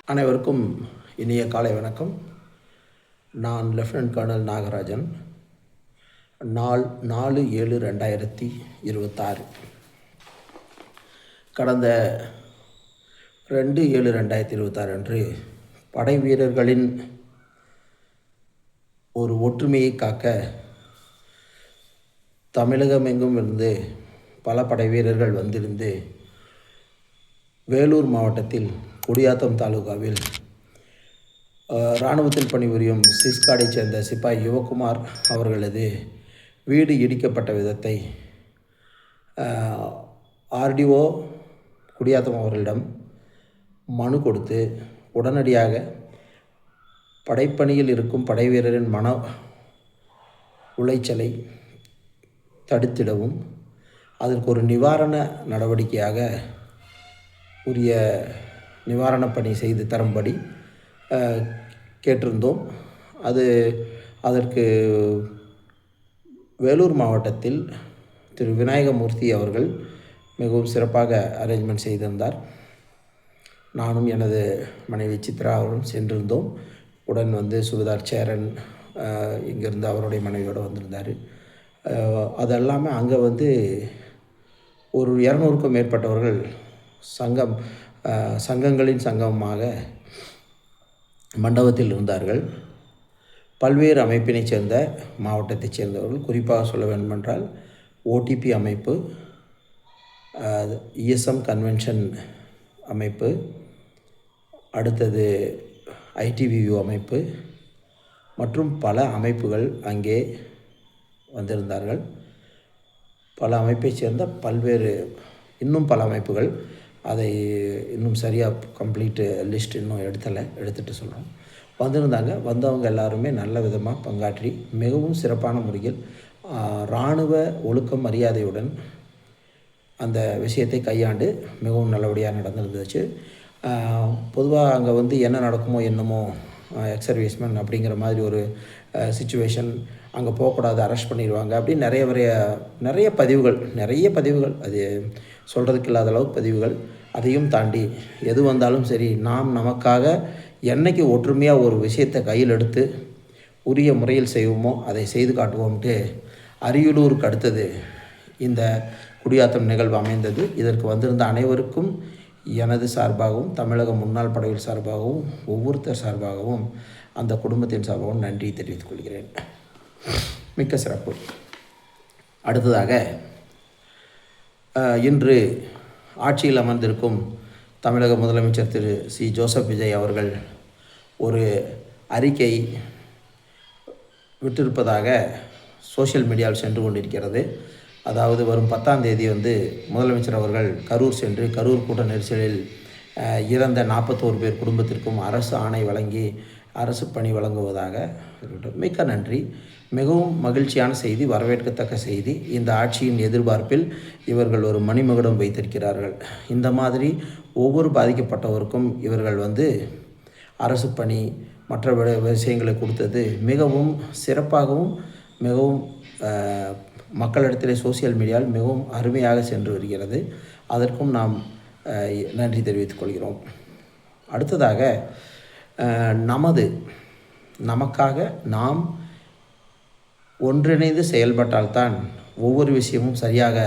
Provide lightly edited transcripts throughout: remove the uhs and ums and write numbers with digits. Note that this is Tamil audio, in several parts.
அனைவருக்கும் இனிய காலை வணக்கம். நான் லெஃப்டினன்ட் கர்னல் நாகராஜன். நாள் 4/7/2026. கடந்த 2/7/2026 அன்று படை வீரர்களின் ஒரு ஒற்றுமையை காக்க தமிழகமெங்கும் இருந்து பல படை வீரர்கள் வந்திருந்து வேலூர் மாவட்டத்தில் குடியாத்தம் தாலுகாவில் இராணுவத்தில் பணிபுரியும் சிஸ்காடைச் சேர்ந்த சிப்பாய் யுவகுமார் அவர்களது வீடு இடிக்கப்பட்ட விதத்தை ஆர்டிஓ குடியாத்தம் அவர்களிடம் மனு கொடுத்து உடனடியாக படைப்பணியில் இருக்கும் படை வீரரின் மன உளைச்சலை தடுத்திடவும் அதற்கு ஒரு நிவாரண நடவடிக்கையாக உரிய நிவாரணப் பணி செய்து தரும்படி கேட்டிருந்தோம். அதற்கு வேலூர் மாவட்டத்தில் திரு விநாயகமூர்த்தி அவர்கள் மிகவும் சிறப்பாக அரேஞ்ச்மெண்ட் செய்திருந்தார். நானும் எனது மனைவி சித்ரா அவரும் சென்றிருந்தோம். உடன் சுபதார் சேரன் இங்கேருந்து அவருடைய மனைவியோடு வந்திருந்தார். அதெல்லாமே அங்கே ஒரு 200க்கும் மேற்பட்டவர்கள் சங்கங்களின் சங்கமாக மண்டபத்தில் இருந்தார்கள். பல்வேறு அமைப்பினைச் சேர்ந்த மாவட்டத்தைச் சேர்ந்தவர்கள், குறிப்பாக சொல்ல வேண்டுமென்றால் ஓடிபி அமைப்பு, இஎஸ்எம் கன்வென்ஷன் அமைப்பு, அடுத்தது ஐடிவியூ அமைப்பு மற்றும் பல அமைப்புகள் அங்கே வந்திருந்தார்கள். பல அமைப்பைச் சேர்ந்த இன்னும் பல அமைப்புகள், அதை இன்னும் சரியாக கம்ப்ளீட்டு லிஸ்ட் இன்னும் எடுத்துகிட்டு சொல்கிறோம், வந்திருந்தாங்க. வந்தவங்க எல்லாருமே நல்ல விதமாக பங்காற்றி மிகவும் சிறப்பான முறையில் இராணுவ ஒழுக்கம் மரியாதையுடன் அந்த விஷயத்தை கையாண்டு மிகவும் நல்லபடியாக நடந்துருந்துச்சு. பொதுவாக அங்கே என்ன நடக்குமோ என்னமோ, எக்ஸர்வீஸ்மேன் அப்படிங்கிற மாதிரி ஒரு சிச்சுவேஷன், அங்கே போகக்கூடாது, அரெஸ்ட் பண்ணிடுவாங்க அப்படின்னு நிறைய பதிவுகள், அது சொல்கிறதுக்கு இல்லாத அளவு பதிவுகள். அதையும் தாண்டி எது வந்தாலும் சரி, நாம் நமக்காக என்னைக்கு ஒற்றுமையாக ஒரு விஷயத்தை கையில் எடுத்து உரிய முறையில் செய்வோமோ அதை செய்து காட்டுவோம்ட்டு அரியலூருக்கு அடுத்தது இந்த குடியாத்தம் நிகழ்வு அமைந்தது. இதற்கு வந்திருந்த அனைவருக்கும் எனது சார்பாகவும், தமிழக முன்னாள் படைகள் சார்பாகவும், ஒவ்வொருத்தர் சார்பாகவும், அந்த குடும்பத்தின் சார்பாகவும் நன்றி தெரிவித்துக் கொள்கிறேன். மிக்க சிறப்பு. அடுத்ததாக, இன்று ஆட்சியில் அமர்ந்திருக்கும் தமிழக முதலமைச்சர் திரு சி. ஜோசப் விஜய் அவர்கள் ஒரு அறிக்கை விட்டிருப்பதாக சோஷியல் மீடியாவில் சென்று கொண்டிருக்கிறது. அதாவது வரும் 10ஆம் தேதி முதலமைச்சர் அவர்கள் கரூர் சென்று கரூர் கூட்ட நெரிசலில் இறந்த 41 பேர் குடும்பத்திற்கும் அரசு ஆணை வழங்கி அரசு பணி வழங்குவதாக. மிக்க நன்றி. மிகவும் மகிழ்ச்சியான செய்தி, வரவேற்கத்தக்க செய்தி. இந்த ஆட்சியின் எதிர்பார்ப்பில் இவர்கள் ஒரு மணிமகுடம் வைத்திருக்கிறார்கள். இந்த மாதிரி ஒவ்வொரு பாதிக்கப்பட்டவருக்கும் இவர்கள் அரசு பணி மற்ற விஷயங்களை கொடுத்தது மிகவும் சிறப்பாகவும் மிகவும் மக்களிடத்திலே சோசியல் மீடியாவில் மிகவும் அருமையாக சென்று வருகிறது. அதற்கும் நாம் நன்றி தெரிவித்துக் கொள்கிறோம். அடுத்ததாக, நமக்காக நாம் ஒன்றிணைந்து செயல்பட்டால்தான் ஒவ்வொரு விஷயமும் சரியாக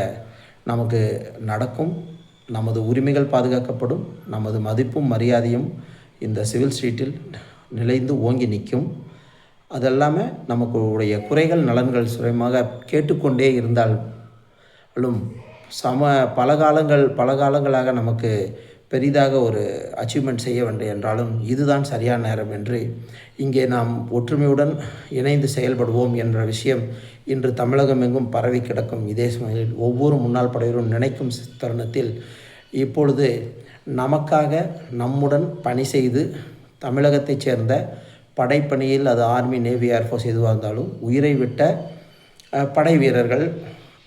நமக்கு நடக்கும். நமது உரிமைகள் பாதுகாக்கப்படும். நமது மதிப்பும் மரியாதையும் இந்த சிவில் ஸ்ட்ரீட்டில் நிலைந்து ஓங்கி நிற்கும். அதெல்லாமே நமக்குடைய குறைகள் நலன்கள் சுயமாக கேட்டுக்கொண்டே இருந்தாலும் பல காலங்களாக நமக்கு பெரிதாக ஒரு அச்சீவ்மெண்ட் செய்ய வேண்டும் என்றாலும் இதுதான் சரியான நேரம் என்று இங்கே நாம் ஒற்றுமையுடன் இணைந்து செயல்படுவோம் என்ற விஷயம் இன்று தமிழகம் எங்கும் பரவி கிடக்கும். இதே சமயத்தில் ஒவ்வொரு முன்னாள் படையரும் நினைக்கும் தருணத்தில் இப்பொழுது நமக்காக நம்முடன் பணி செய்து தமிழகத்தைச் சேர்ந்த படைப்பணியில், அது ஆர்மி, நேவி, ஏர்ஃபோர்ஸ் எதுவாக இருந்தாலும் உயிரை விட்ட படை வீரர்கள்,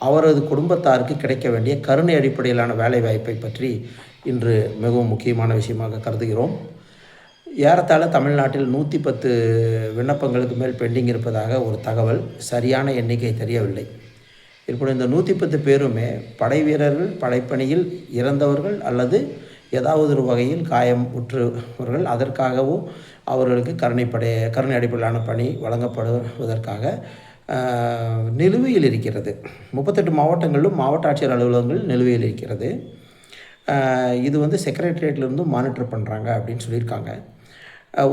அவரது குடும்பத்தாருக்கு கிடைக்க வேண்டிய கருணை அடிப்படையிலான வேலைவாய்ப்பை பற்றி இன்று மிகவும் முக்கியமான விஷயமாக கருதுகிறோம். ஏறத்தாழ தமிழ்நாட்டில் 110 விண்ணப்பங்களுக்கு மேல் பெண்டிங் இருப்பதாக ஒரு தகவல். சரியான எண்ணிக்கை தெரியவில்லை. இப்படி இந்த 110 பேருமே படை வீரர்கள், படைப்பணியில் இறந்தவர்கள் அல்லது ஏதாவது ஒரு வகையில் காயம் உற்றவர்கள் அதற்காகவும் அவர்களுக்கு கருணை அடிப்படையிலான பணி வழங்கப்படுவதற்காக நிலுவையில் இருக்கிறது. 38 மாவட்டங்களிலும் மாவட்ட ஆட்சியர் அலுவலகங்கள் நிலுவையில் இருக்கிறது. இது வந்து செக்ரட்டரியேட்லேருந்தும் மானிட்டர் பண்ணுறாங்க அப்படின்னு சொல்லியிருக்காங்க.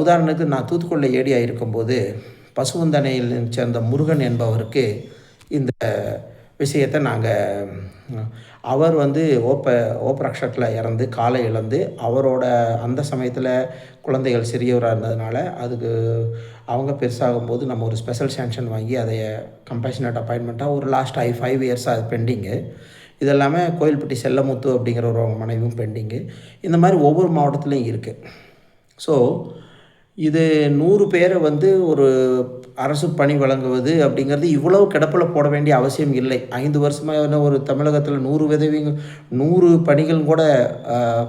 உதாரணத்துக்கு நான் தூத்துக்குடியில் ஏடியாக இருக்கும்போது பசுவந்தனையில் சேர்ந்த முருகன் என்பவருக்கு இந்த விஷயத்தை அவர் வந்து ஓப்பரக்ஷத்தில் இறந்து காலை இழந்து அவரோட அந்த சமயத்தில் குழந்தைகள் சிறியவராக இருந்ததுனால அதுக்கு அவங்க பெருசாகும்போது நம்ம ஒரு ஸ்பெஷல் சேங்ஷன் வாங்கி அதை கம்பேஷனேட் அப்பாயின்மெண்ட்டாக ஒரு லாஸ்ட் 5 இயர்ஸாக அது பெண்டிங்கு. இது இல்லாமல் கோயில்பட்டி செல்லமுத்து அப்படிங்கிற ஒரு மனைவியும் பெண்டிங்கு. இந்த மாதிரி ஒவ்வொரு மாவட்டத்துலேயும் இருக்குது. ஸோ இது 100 பேரை வந்து ஒரு அரசு பணி வழங்குவது அப்படிங்கிறது இவ்வளவு கிடப்பில் போட வேண்டிய அவசியம் இல்லை. 5 வருஷமாக ஒரு தமிழகத்தில் 100 பணிகள் கூட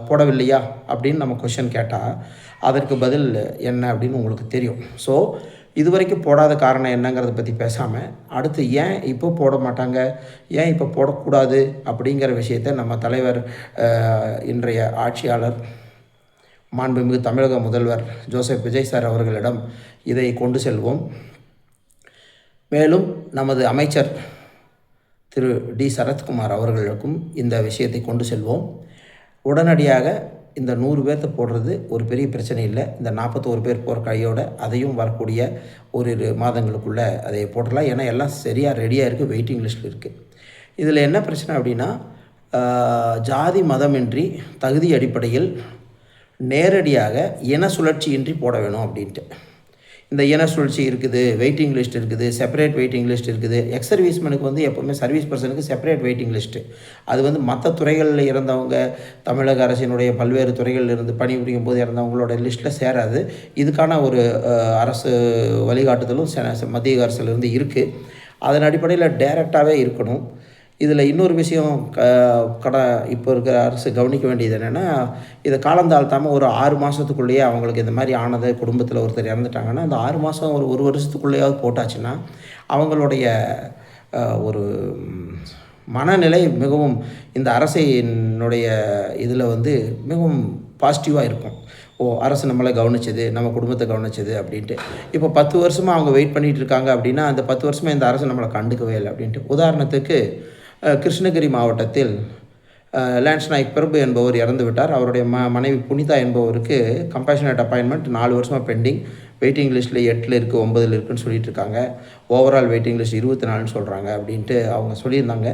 போடவில்லையா அப்படின்னு நம்ம கொஷின் கேட்டால் அதற்கு பதில் என்ன அப்படின்னு உங்களுக்கு தெரியும். ஸோ இது வரைக்கும் போடாத காரணம் என்னங்கிறத பற்றி பேசாமல் அடுத்து ஏன் இப்போ போட மாட்டாங்க, ஏன் இப்போ போடக்கூடாது அப்படிங்கிற விஷயத்தை நம்ம தலைவர் இன்றைய ஆட்சியாளர் மாண்புமிகு தமிழக முதல்வர் ஜோசப் விஜய் சார் அவர்களிடம் இதை கொண்டு செல்வோம். மேலும் நமது அமைச்சர் திரு டி சரத்குமார் அவர்களுக்கும் இந்த விஷயத்தை கொண்டு செல்வோம். உடனடியாக இந்த 100 பேர்த்தை போடுறது ஒரு பெரிய பிரச்சனை இல்லை. இந்த 41 பேர் போகிற கையோடு அதையும் வரக்கூடிய ஓரிரு மாதங்களுக்குள்ளே அதை போட்டுடலாம். ஏன்னா எல்லாம் சரியாக ரெடியாக இருக்குது, வெயிட்டிங் லிஸ்ட்டில் இருக்குது. இதில் என்ன பிரச்சனை அப்படின்னா ஜாதி மதமின்றி தகுதி அடிப்படையில் நேரடியாக இன சுழற்சியின்றி போட வேணும் அப்படின்ட்டு. இந்த இன சுழற்சி இருக்குது, வெயிட்டிங் லிஸ்ட் இருக்குது, செப்பரேட் வெயிட்டிங் லிஸ்ட் இருக்குது. எக்ஸ் சர்வீஸ்மேனுக்கு வந்து எப்போவுமே சர்வீஸ் பர்சனுக்கு செப்பரேட் வெயிட்டிங் லிஸ்ட்டு. அது வந்து மற்ற துறைகளில் இருந்தவங்க தமிழக அரசினுடைய பல்வேறு துறைகளில் இருந்து பணிபுரியும் போது இறந்தவங்களோட லிஸ்ட்டில் சேராது. இதுக்கான ஒரு அரசு வழிகாட்டுதலும் மத்திய அரசுலேருந்து இருக்குது. அதன் அடிப்படையில் டைரெக்டாகவே இருக்கணும். இதில் இன்னொரு விஷயம் இப்போ இருக்கிற அரசு கவனிக்க வேண்டியது என்னென்னா, இதை காலந்தாழ்த்தாமல் ஒரு 6 மாதத்துக்குள்ளேயே அவங்களுக்கு இந்த மாதிரி ஆனது, குடும்பத்தில் ஒருத்தர் இறந்துட்டாங்கன்னா அந்த 6 மாதம் ஒரு வருஷத்துக்குள்ளேயாவது போட்டாச்சுன்னா அவங்களுடைய ஒரு மனநிலை மிகவும் இந்த அரசினுடைய இதில் வந்து மிகவும் பாசிட்டிவாக இருக்கும். அரசு நம்மளை கவனிச்சது, நம்ம குடும்பத்தை கவனிச்சது அப்படின்ட்டு. இப்போ 10 வருஷமாக அவங்க வெயிட் பண்ணிகிட்டு இருக்காங்க அப்படின்னா அந்த 10 வருஷமாக இந்த அரசு நம்மளை கண்டுக்கவே இல்லை அப்படின்ட்டு. உதாரணத்துக்கு கிருஷ்ணகிரி மாவட்டத்தில் லான்ஸ் நாயக் பிரபு என்பவர் இறந்து விட்டார். அவருடைய மனைவி புனிதா என்பவருக்கு கம்பேஷனேட் அப்பாயின்மெண்ட் 4 வருஷமாக பெண்டிங். வெயிட்டிங் லிஸ்ட்டில் 8 இருக்குது, 9 இருக்குதுன்னு சொல்லிட்டு இருக்காங்க. ஓவரால் வெயிட்டிங் லிஸ்ட் 24 சொல்கிறாங்க அப்படின்ட்டு அவங்க சொல்லியிருந்தாங்க.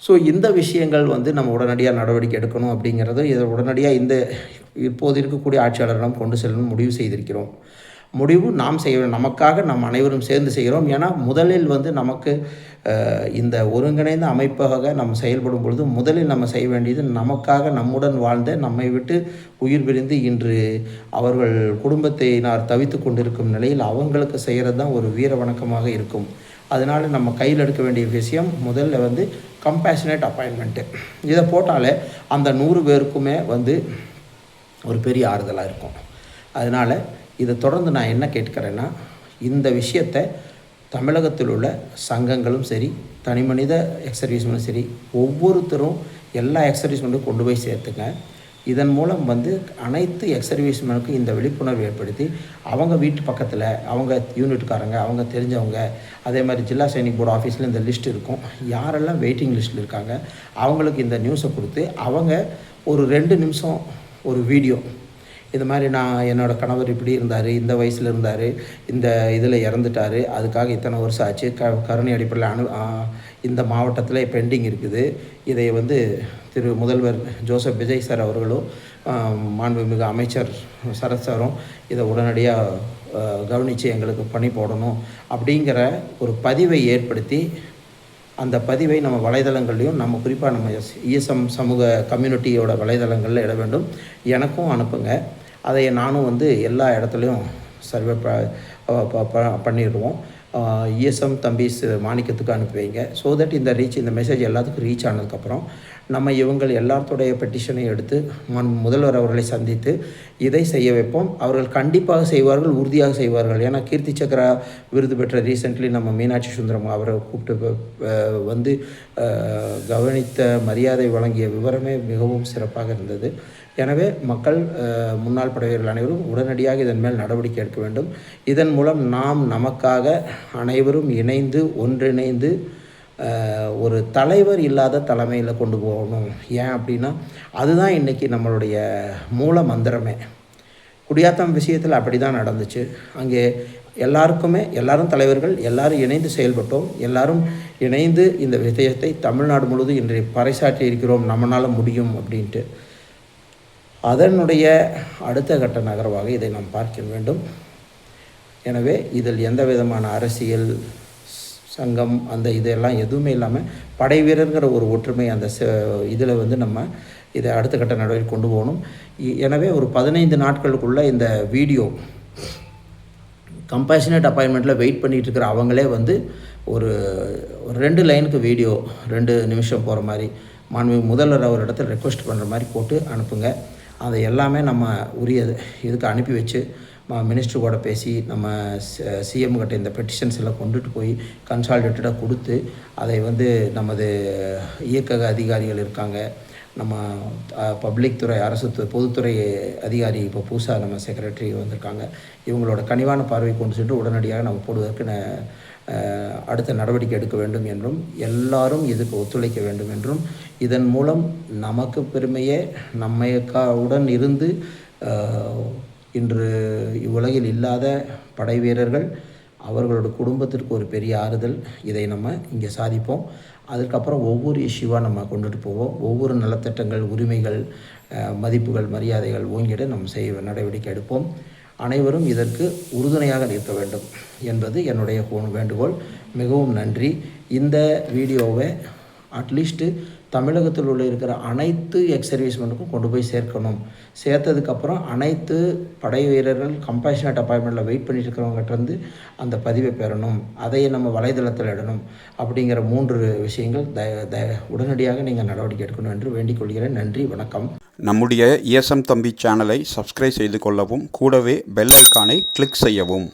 ஸோ இந்த விஷயங்கள் வந்து நம்ம உடனடியாக நடவடிக்கை எடுக்கணும் அப்படிங்கிறது இதை உடனடியாக இப்போது இருக்கக்கூடிய ஆட்சியாளரிடம் கொண்டு செல்லணும் முடிவு செய்திருக்கிறோம். முடிவு நாம் செய்ய நமக்காக நாம் அனைவரும் சேர்ந்து செய்கிறோம். ஏன்னா முதலில் வந்து நமக்கு இந்த ஒருங்கிணைந்த அமைப்பாக நம்ம செயல்படும் பொழுது முதலில் நம்ம செய்ய வேண்டியது நமக்காக நம்முடன் வாழ்ந்த நம்மை விட்டு உயிர் பிரிந்து இன்று அவர்கள் குடும்பத்தினர் தவித்து கொண்டிருக்கும் நிலையில் அவங்களுக்கு செய்கிறது தான் ஒரு வீர வணக்கமாக இருக்கும். அதனால் நம்ம கையில் எடுக்க வேண்டிய விஷயம் முதல்ல வந்து கம்பேஷனேட் அப்பாயின்மெண்ட்டு. இதை போட்டாலே அந்த 100 பேருக்குமே வந்து ஒரு பெரிய ஆறுதலாக இருக்கும். அதனால் இதை தொடர்ந்து நான் என்ன கேட்கிறேன்னா, இந்த விஷயத்தை தமிழகத்தில் உள்ள சங்கங்களும் சரி, தனிமனித எக்ஸ் சர்வீஸ்மேனும் சரி, ஒவ்வொருத்தரும் எல்லா எக்ஸ் சர்வீஸ்மேனுக்கும் கொண்டு போய் சேர்த்துங்க. இதன் மூலம் வந்து அனைத்து எக்ஸ் சர்வீஸ்மேனுக்கும் இந்த விழிப்புணர்வு ஏற்படுத்தி அவங்க வீட்டு பக்கத்தில் அவங்க யூனிட்காரங்க, அவங்க தெரிஞ்சவங்க, அதே மாதிரி ஜில்லா சைனிக் போர்டு ஆஃபீஸில் இந்த லிஸ்ட் இருக்கும். யாரெல்லாம் வெயிட்டிங் லிஸ்ட்டில் இருக்காங்க அவங்களுக்கு இந்த நியூஸை கொடுத்து அவங்க ஒரு 2 நிமிஷம் ஒரு வீடியோ, இது மாதிரி நான் என்னோடய கணவர் இப்படி இருந்தார், இந்த வயசில் இருந்தார், இந்த இதில் இறந்துட்டார், அதுக்காக இத்தனை வருஷம் ஆச்சு, கருணை அடிப்படையில் இந்த மாவட்டத்தில் பெண்டிங் இருக்குது. இதை வந்து திரு முதல்வர் ஜோசப் விஜய் சார் அவர்களும் மாண்புமிகு அமைச்சர் சரத் சாரும் இதை உடனடியாக கவனித்து எங்களுக்கு பணி போடணும் அப்படிங்கிற ஒரு பதிவை ஏற்படுத்தி அந்த பதிவை நம்ம வலைதளங்கள்லையும் நம்ம குறிப்பாக நம்ம இஎஸ்எம் சமூக கம்யூனிட்டியோட வலைதளங்களில் இட வேண்டும். எனக்கும் அனுப்புங்க. அதை நானும் வந்து எல்லா இடத்துலையும் சர்வே பண்ணிடுவோம். இஎஸ்எம் தம்பிஸ் மாணிக்கத்துக்கு அனுப்பி வைங்க. ஸோ தட் இந்த மெசேஜ் எல்லாத்துக்கும் ரீச் ஆனதுக்கப்புறம் நம்ம இவங்கள் எல்லாத்துடைய பெட்டிஷனை எடுத்து முதல்வர் அவர்களை சந்தித்து இதை செய்ய வைப்போம். அவர்கள் கண்டிப்பாக செய்வார்கள், உறுதியாக செய்வார்கள். ஏன்னா கீர்த்தி சக்கரா விருது பெற்ற ரீசெண்ட்லி நம்ம மீனாட்சி சுந்தரம் அவரை கூப்பிட்டு வந்து கவனித்த மரியாதை வழங்கிய விவரமே மிகவும் சிறப்பாக இருந்தது. எனவே மக்கள், முன்னாள் படைவீரர்கள் அனைவரும் உடனடியாக இதன் மேல் நடவடிக்கை எடுக்க வேண்டும். இதன் மூலம் நாம் நமக்காக அனைவரும் இணைந்து ஒன்றிணைந்து ஒரு தலைவர் இல்லாத தலைமையில் கொண்டு போகணும். ஏன் அப்படின்னா அதுதான் இன்றைக்கி நம்மளுடைய மூல மந்திரமே. குடியாத்தம் விஷயத்தில் அப்படி தான் நடந்துச்சு. அங்கே எல்லாரும் தலைவர்கள், எல்லாரும் இணைந்து செயல்பட்டோம். எல்லாரும் இணைந்து இந்த விஷயத்தை தமிழ்நாடு முழுவதும் இன்று பறைசாற்றி இருக்கிறோம், நம்மளால் முடியும் அப்படின்ட்டு. அதனுடைய அடுத்த கட்ட நகர்வாக இதை நாம் பார்க்க வேண்டும். எனவே இதில் எந்த விதமான அரசியல் சங்கம் இதெல்லாம் எதுவுமே இல்லாமல் படை வீரர்கிற ஒரு ஒற்றுமை அந்த இதில் நம்ம இதை அடுத்த கட்ட நடவடிக்கை கொண்டு போகணும். எனவே ஒரு 15 நாட்களுக்குள்ளே இந்த வீடியோ கம்பேஷனேட் அப்பாயின்மெண்ட்டில் வெயிட் பண்ணிகிட்டு இருக்கிற அவங்களே ஒரு 2 லைனுக்கு வீடியோ 2 நிமிஷம் போகிற மாதிரி மாண்புமிகு முதல்வர் அவர் இடத்துல ரெக்வெஸ்ட் பண்ணுற மாதிரி போட்டு அனுப்புங்க. அதை எல்லாமே நம்ம உரியது இதுக்கு அனுப்பி வச்சு மினிஸ்டர் கூட பேசி நம்ம சிஎம் கிட்ட இந்த பெட்டிஷன்ஸ் எல்லாம் கொண்டுட்டு போய் கன்சால்டேட்டடாக கொடுத்து அதை நமது இயக்கக அதிகாரிகள் இருக்காங்க, நம்ம பப்ளிக் துறை அரசு பொதுத்துறை அதிகாரி இப்போ புதுசாக நம்ம செக்ரட்டரி வந்திருக்காங்க. இவங்களோட கனிவான பார்வை கொண்டு சென்று உடனடியாக நம்ம போடுவதற்கு அடுத்த நடவடிக்கை எடுக்க வேண்டும் என்றும் எல்லாரும் இதுக்கு ஒத்துழைக்க வேண்டும் என்றும் இதன் மூலம் நமக்கு பெருமையே நம்மையுடன் இருந்து இன்று இவ்வுலகில் இல்லாத படை வீரர்கள் அவர்களோட குடும்பத்திற்கு ஒரு பெரிய ஆறுதல். இதை நம்ம இங்கே சாதிப்போம். அதுக்கப்புறம் ஒவ்வொரு இஷ்யூவாக நம்ம கொண்டுட்டு போவோம். ஒவ்வொரு நலத்திட்டங்கள், உரிமைகள், மதிப்புகள், மரியாதைகள் ஓங்கிட நம்ம நடவடிக்கை எடுப்போம். அனைவரும் இதற்கு உறுதுணையாக நிற்க வேண்டும் என்பது என்னுடைய வேண்டுகோள். மிகவும் நன்றி. இந்த வீடியோவை அட்லீஸ்ட்டு தமிழகத்தில் உள்ள இருக்கிற அனைத்து எக்ஸ்-சர்வீஸ்மென்ட்டுக்கும் கொண்டு போய் சேர்க்கணும். சேர்த்ததுக்கப்புறம் அனைத்து படை வீரர்கள் கம்பேஷனேட் அப்பாயின்மெண்ட்டில் வெயிட் பண்ணிட்டு இருக்கிறவங்ககிட்டருந்து அந்த பதிவை பெறணும். அதை நம்ம வலைதளத்தில் இடணும். அப்படிங்கிற 3 விஷயங்கள் உடனடியாக நீங்கள் நடவடிக்கை எடுக்கணும் என்று வேண்டிக் கொள்கிறேன். நன்றி, வணக்கம். நம்முடைய ESM தம்பி சேனலை சப்ஸ்கிரைப் செய்து கொள்ளவும், கூடவே பெல் ஐக்கானை கிளிக் செய்யவும்.